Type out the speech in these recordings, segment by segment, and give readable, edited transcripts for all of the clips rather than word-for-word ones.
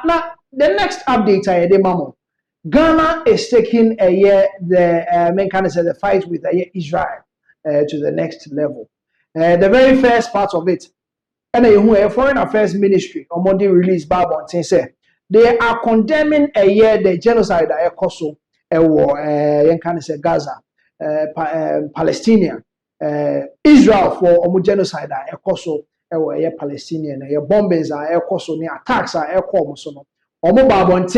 Now the next update I had, mamo. Ghana is taking a year the fight with Israel to the next level. The very first part of it, and a Foreign Affairs Ministry on Monday released Bible and say they are condemning a year the genocide that occurred war Gaza, Palestinian, Israel for genocide that occurred Palestinian, bombings are occurred, attacks are occurred. So no, Bible and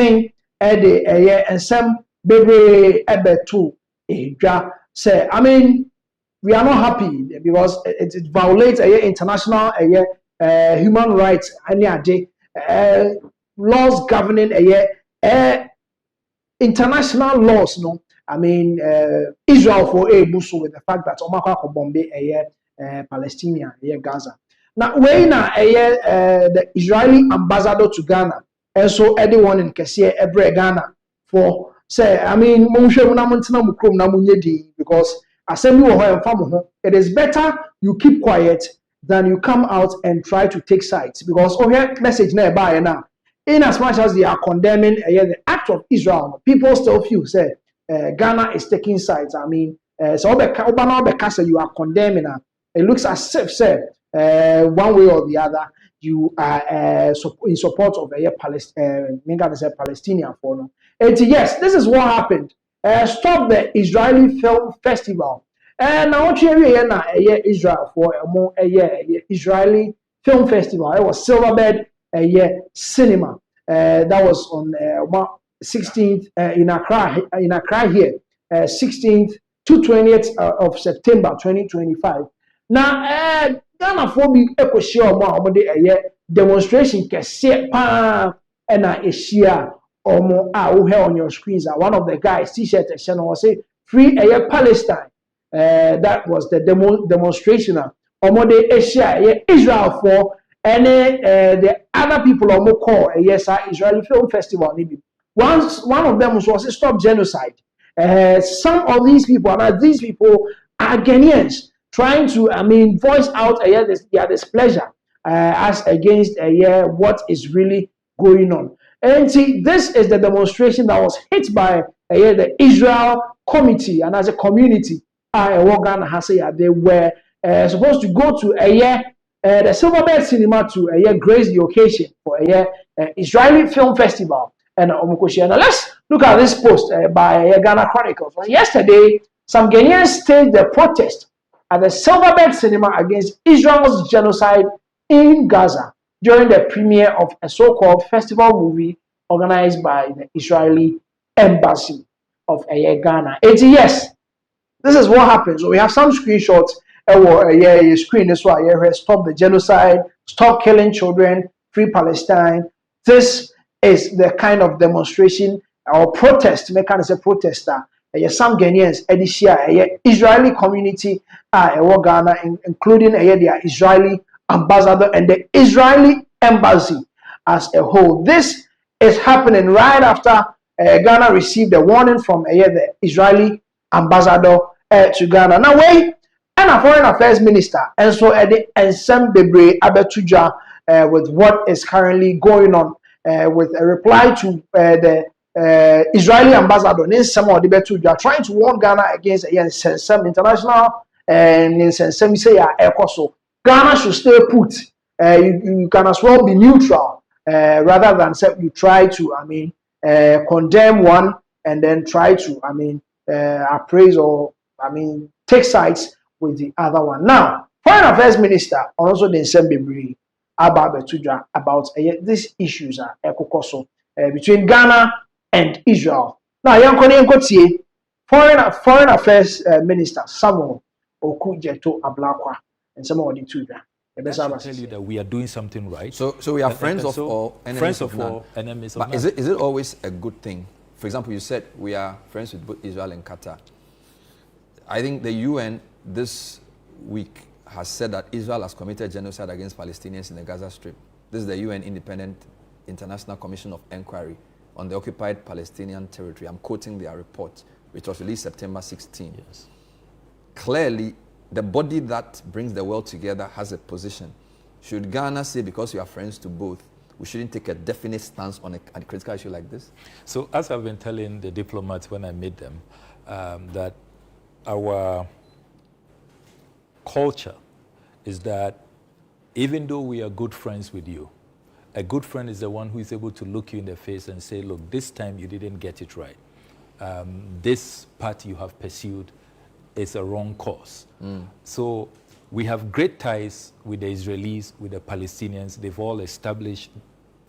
and some baby ebetu say, I mean, we are not happy because it violates international human rights and laws governing international laws. No, I mean Israel for a buso with the fact that Omaka bombe Palestinian Gaza. Now when the Israeli ambassador to Ghana. And so everyone in Kessie every Ghana for say, I mean, because it is better you keep quiet than you come out and try to take sides. Because message nearby now, in as much as they are condemning the act of Israel, people still feel say Ghana is taking sides. I mean, so you are condemning her. It looks as if say one way or the other. You are in support of Palestinian for no. And yes, this is what happened. Stop the Israeli Film Festival. And now Israel for Israeli Film Festival. It was Silverbird cinema. That was on 16th in Accra here, 16th to 20th of September 2025. Now Ghana for be demonstration kese pa na eshia omo on your screens. One of the guys t-shirt was say free Palestine. That was the demonstration. Omo de eshia Israel for any the other people omo call Israeli Film Festival. One of them was stop genocide. Some of these people are Ghanaians. Trying to, I mean, voice out their displeasure as against what is really going on. And see, this is the demonstration that was hit by the Israel committee, and as a community, they were supposed to go to the Silverbird Cinema to grace the occasion for Israeli Film Festival. And let's look at this post by Ghana Chronicles. Yesterday, some Ghanaians staged the protest at the Silverbird Cinema against Israel's genocide in Gaza during the premiere of a so-called festival movie organized by the Israeli Embassy of Ghana. Yes, this is what happens. So we have some screenshots. Screen this one. Stop the genocide, stop killing children, free Palestine. This is the kind of demonstration or protest. Protester. Some Ghanaians, Israeli community, Ghana, including their Israeli ambassador and the Israeli embassy as a whole. This is happening right after Ghana received a warning from the Israeli ambassador to Ghana. Now, wait, and a foreign affairs minister, and so the St0rm Abetuja with what is currently going on with a reply to the Israeli ambassador in some they are trying to warn Ghana against St0rm international and in St0rm say so Ghana should stay put. You can as well be neutral rather than say you try to condemn one and then try to appraise or take sides with the other one. Now, foreign affairs minister also the St0rm about these issues between Ghana and Israel. Now, foreign affairs minister Samuel Okujeto Ablakwa and some of the two. That should tell you that we are doing something right. So we are friends of all, enemies of none. Enemies of but none. Is it always a good thing? For example, you said we are friends with both Israel and Qatar. I think the UN this week has said that Israel has committed genocide against Palestinians in the Gaza Strip. This is the UN Independent International Commission of Inquiry on the occupied Palestinian territory. I'm quoting their report, which was released September 16. Yes. Clearly, the body that brings the world together has a position. Should Ghana say, because you are friends to both, we shouldn't take a definite stance on a critical issue like this? So as I've been telling the diplomats when I meet them, that our culture is that even though we are good friends with you, a good friend is the one who is able to look you in the face and say, look, this time you didn't get it right. This path you have pursued is a wrong course. So we have great ties with the Israelis, with the Palestinians. They've all established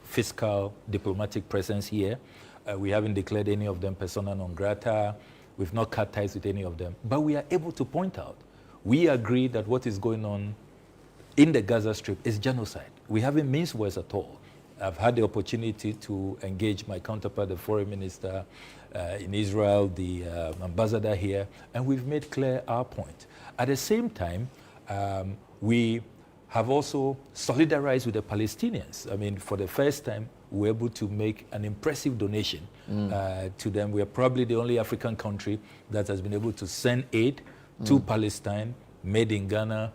fiscal, diplomatic presence here. We haven't declared any of them persona non grata. We've not cut ties with any of them. But we are able to point out, we agree that what is going on in the Gaza Strip is genocide. We haven't minced words at all. I've had the opportunity to engage my counterpart, the foreign minister in Israel, the ambassador here, and we've made clear our point. At the same time, we have also solidarized with the Palestinians. I mean, for the first time, we were able to make an impressive donation to them. We are probably the only African country that has been able to send aid to Palestine, made in Ghana,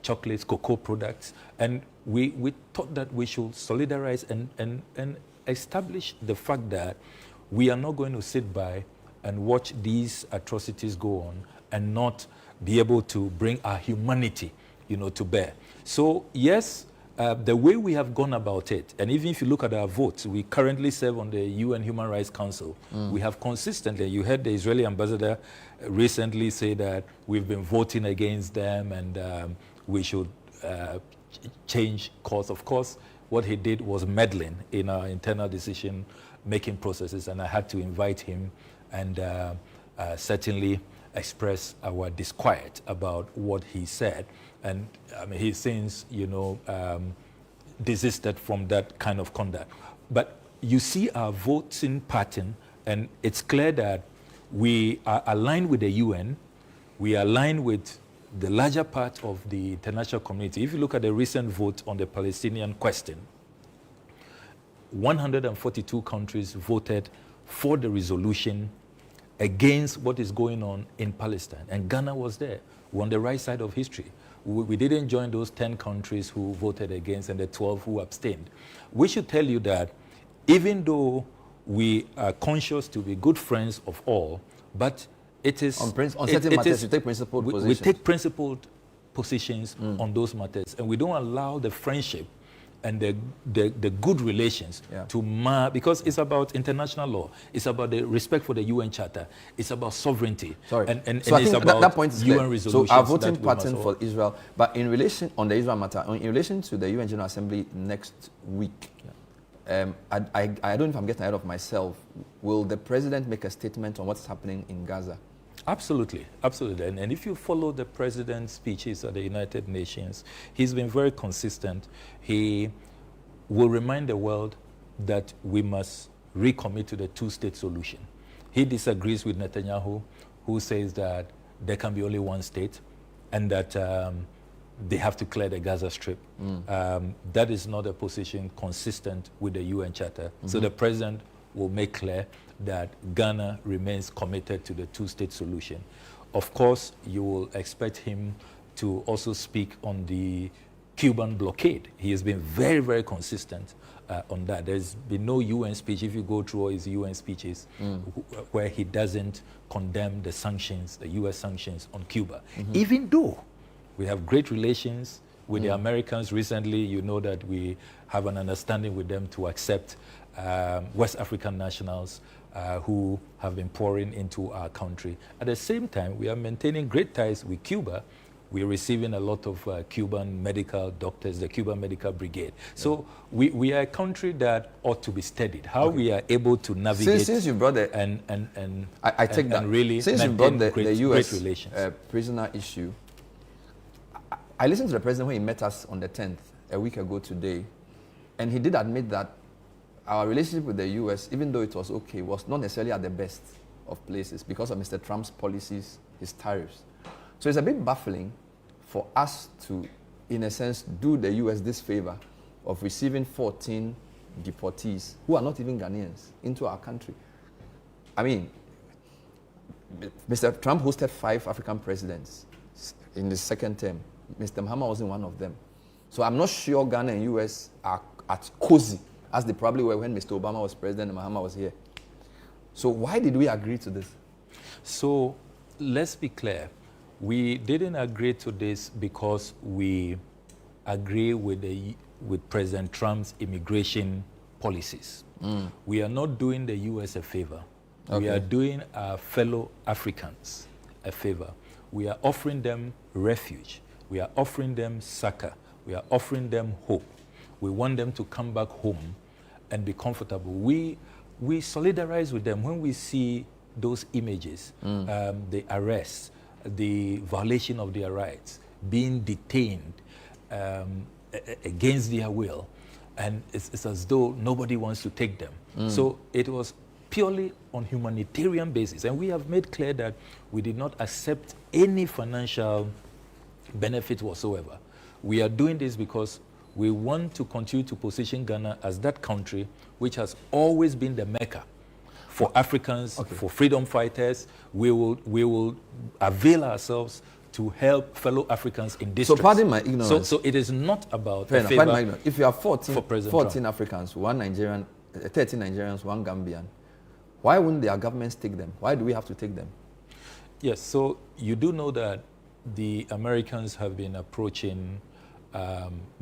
chocolates, cocoa products, and we thought that we should solidarize and establish the fact that we are not going to sit by and watch these atrocities go on and not be able to bring our humanity, to bear. So yes, the way we have gone about it, and even if you look at our votes, we currently serve on the UN Human Rights Council. We have consistently, you heard the Israeli ambassador recently say that we've been voting against them and we should change course. Of course, what he did was meddling in our internal decision-making processes, and I had to invite him and certainly express our disquiet about what he said. And I mean, he's since, desisted from that kind of conduct. But you see our voting pattern, and it's clear that we are aligned with the UN, we are aligned with the larger part of the international community. If you look at the recent vote on the Palestinian question, 142 countries voted for the resolution against what is going on in Palestine. And Ghana was there. We're on the right side of history. We didn't join those 10 countries who voted against and the 12 who abstained. We should tell you that even though we are conscious to be good friends of all, but it is... On certain matters, you take principled positions. We take principled positions on those matters, and we don't allow the friendship and the good relations to mar, because it's about international law, it's about the respect for the UN Charter, it's about sovereignty, and so it's about that point is UN clear. resolutions. So our voting pattern for Israel, but in relation, on the Israel matter, in relation to the UN General Assembly next week, I don't know if I'm getting ahead of myself, will the president make a statement on what's happening in Gaza? Absolutely, absolutely. And if you follow the president's speeches at the United Nations, he's been very consistent. He will remind the world that we must recommit to the two-state solution. He disagrees with Netanyahu, who says that there can be only one state and that they have to clear the Gaza Strip. That is not a position consistent with the UN Charter. So the president will make clear that Ghana remains committed to the two-state solution. Of course, you will expect him to also speak on the Cuban blockade. He has been very, very consistent on that. There's been no UN speech, if you go through all his UN speeches, where he doesn't condemn the sanctions, the US sanctions on Cuba. Even though we have great relations with the Americans. Recently, you know that we have an understanding with them to accept West African nationals who have been pouring into our country. At the same time, we are maintaining great ties with Cuba. We're receiving a lot of Cuban medical doctors, the Cuban Medical Brigade. So we are a country that ought to be studied. How we are able to navigate since you brought the, I take that. Really since you brought the US great relations. Prisoner issue, I listened to the president when he met us on the 10th, a week ago today, and he did admit that our relationship with the US, even though it was okay, was not necessarily at the best of places because of Mr. Trump's policies, his tariffs. So it's a bit baffling for us to, in a sense, do the US this favor of receiving 14 deportees who are not even Ghanaians into our country. I mean, Mr. Trump hosted 5 African presidents in his second term. Mr. Mahama wasn't one of them. So I'm not sure Ghana and US are as cozy as they probably were when Mr. Obama was president and Mahama was here. So why did we agree to this? So let's be clear. We didn't agree to this because we agree with President Trump's immigration policies. We are not doing the U.S. a favor. We are doing our fellow Africans a favor. We are offering them refuge. We are offering them succor. We are offering them hope. We want them to come back home and be comfortable. We solidarize with them when we see those images, the arrests, the violation of their rights, being detained against their will, and it's as though nobody wants to take them. So it was purely on humanitarian basis, and we have made clear that we did not accept any financial benefit whatsoever. We are doing this because we want to continue to position Ghana as that country which has always been the Mecca for Africans, for freedom fighters. We will avail ourselves to help fellow Africans in distress. So pardon my ignorance. So it is not about Fair enough, pardon my ignorance. If you have 14 Trump. Africans, 1 Nigerian, 13 Nigerians, 1 Gambian, why wouldn't their governments take them? Why do we have to take them? Yes, so you do know that the Americans have been approaching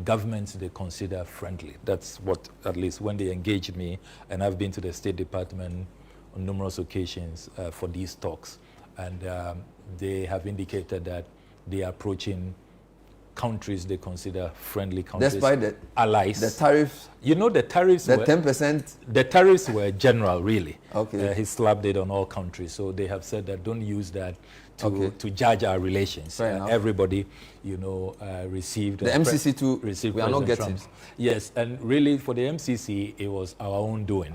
governments they consider friendly. That's what, at least when they engage me, and I've been to the State Department on numerous occasions for these talks, and they have indicated that they are approaching countries they consider friendly countries, despite the allies. The tariffs. You know, the tariffs. The 10%. The tariffs were general, really. Okay. He slapped it on all countries, so they have said that don't use that to judge our relations. Everybody, received. The MCC too. Received. We are not getting. Trump's. Yes, and really for the MCC, it was our own doing.